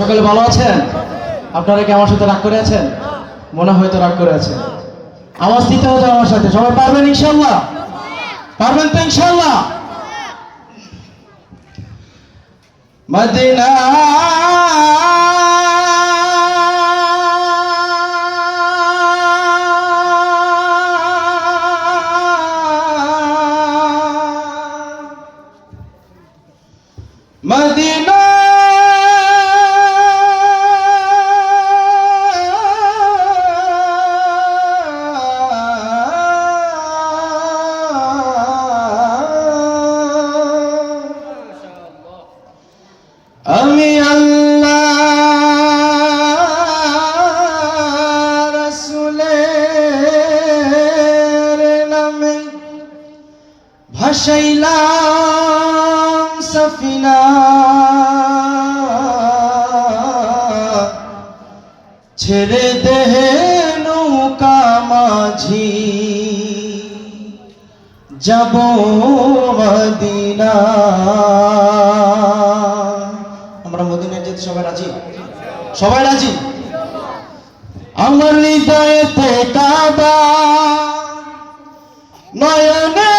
সকলে ভালো আছেন? আপনারা কি আমার সাথে রাগ করে আছেন? মনে হয়তো রাগ করে আছেন। আওয়াজ দিতে হবে আমার সাথে। সবাই পারবেন ইনশাআল্লাহ? পারবেন তো ইনশাআল্লাহ? মদিনা মদিনা আমি আল্লাহ রাসূলের নামে ভাসাইলাম সফিনা, ছেড়ে দেহে নৌকা মাঝি যাব মদিনা। আমরা মদিনায় যেতে সবাই রাজি? সবাই রাজি? আমার হৃদয়েতে কাবা, নয়নে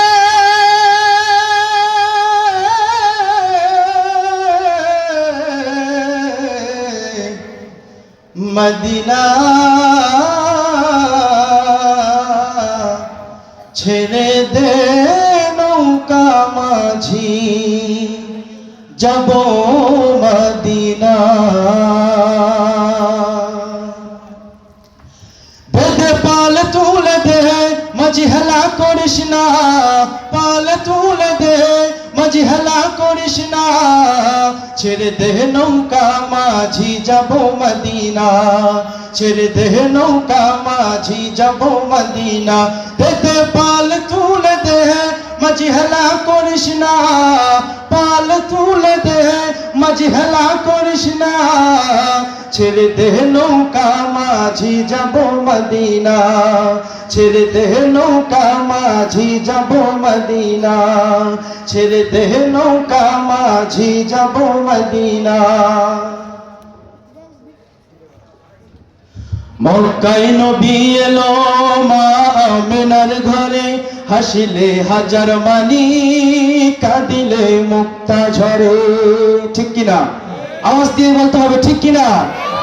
মদিনা, ছেড়ে দে নৌকা মাঝি যাব মদিনা। বেদে পাল তুলে দে মাঝি হেলা করিস না, পাল তুলে দে মাঝি হেলা করিস না, ছেড়ে দে নৌকা মাঝি যাব মদিনা, ছেড়ে দে নৌকা মাঝি যাব মদিনা। বেদে পাল তুলে দে মাঝি হেলা করিস না, পাল তুলে দে মাঝি হেলা করিস না, ছেড়ে দে নৌকা মাঝি যাব মদিনা, ছেড়ে দে নৌকা মাঝি যাব মদিনা, ছেড়ে দে নৌকা মাঝি যাব মদিনা। মক্কায় নবী এলো মা আমেনার ঘরে, হাসিলে হাজার মানি কাঁদিলে মুক্তা ঝরে। ঠিক কিনা? আওয়াজ দিয়ে বলতে হবে, ঠিক কিনা?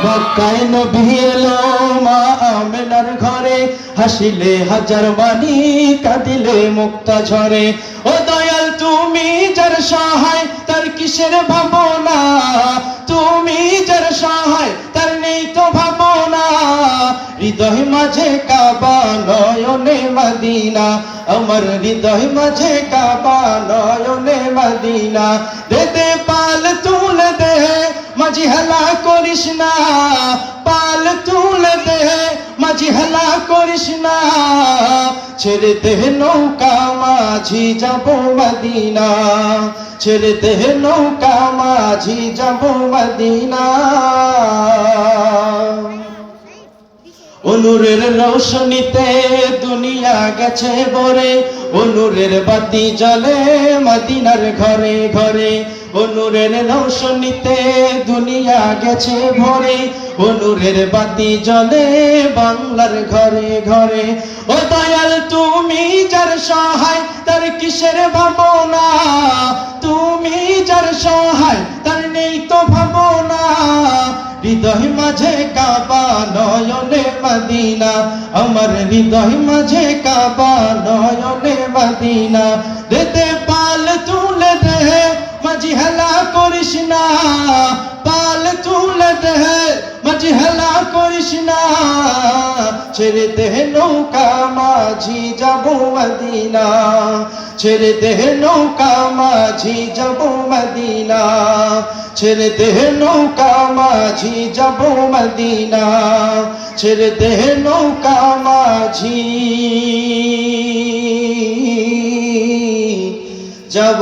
মক্কায় নবী এলো মা আমেনার ঘরে, হাসিলে হাজার মানি কাঁদিলে মুক্তা ঝরে। ও দয়াল তুমি যার সহায় তার কিসের ভাবনা, তুমি যার সহায় তার নেই তো ভাবনা। হৃদয় মাঝে কাবা নয়নে মদিনা, আমার হৃদয় মাঝে কাবা নয়নে মদিনা। দে দে পাল তুলে দে মাঝি হেলা করিস না, পাল তুলে দে মাঝি হেলা করিস না, ছেড়ে দে নৌকা মাঝি যাব মদিনা, ছেড়ে দে নৌকা মাঝি যাব মদিনা। অনুরের রৌশনীতে দুনিয়া গেছে ভরে, অনুরের বাতি জ্বলে মদিনার ঘরে ঘরে। অনুরের রৌশনীতে দুনিয়া গেছে ভরে, অনুরের বাতি জ্বলে বাংলার ঘরে ঘরে। ও দয়াল তুমি যার সহায় তার কিসের ভাবনা, তুমি যার সহায় তার নেই তো ভাবনা। হৃদয় মাঝে কাবা নয়নে মদিনা, আমার হৃদয় মাঝে কাবা নয়নে মদিনা। দে দে পাল তুলে দে মাঝি হেলা করিস না, পাল তুলে দে মাঝি হেলা করিস না, ছেড়ে দে নৌকা মাঝি যাব মদিনা, ছেড়ে দে নৌকা মাঝি যাব মদিনা, ছেড়ে দে নৌকা মাঝি যাব মদিনা, ছেড়ে দে নৌকা মাঝি যাব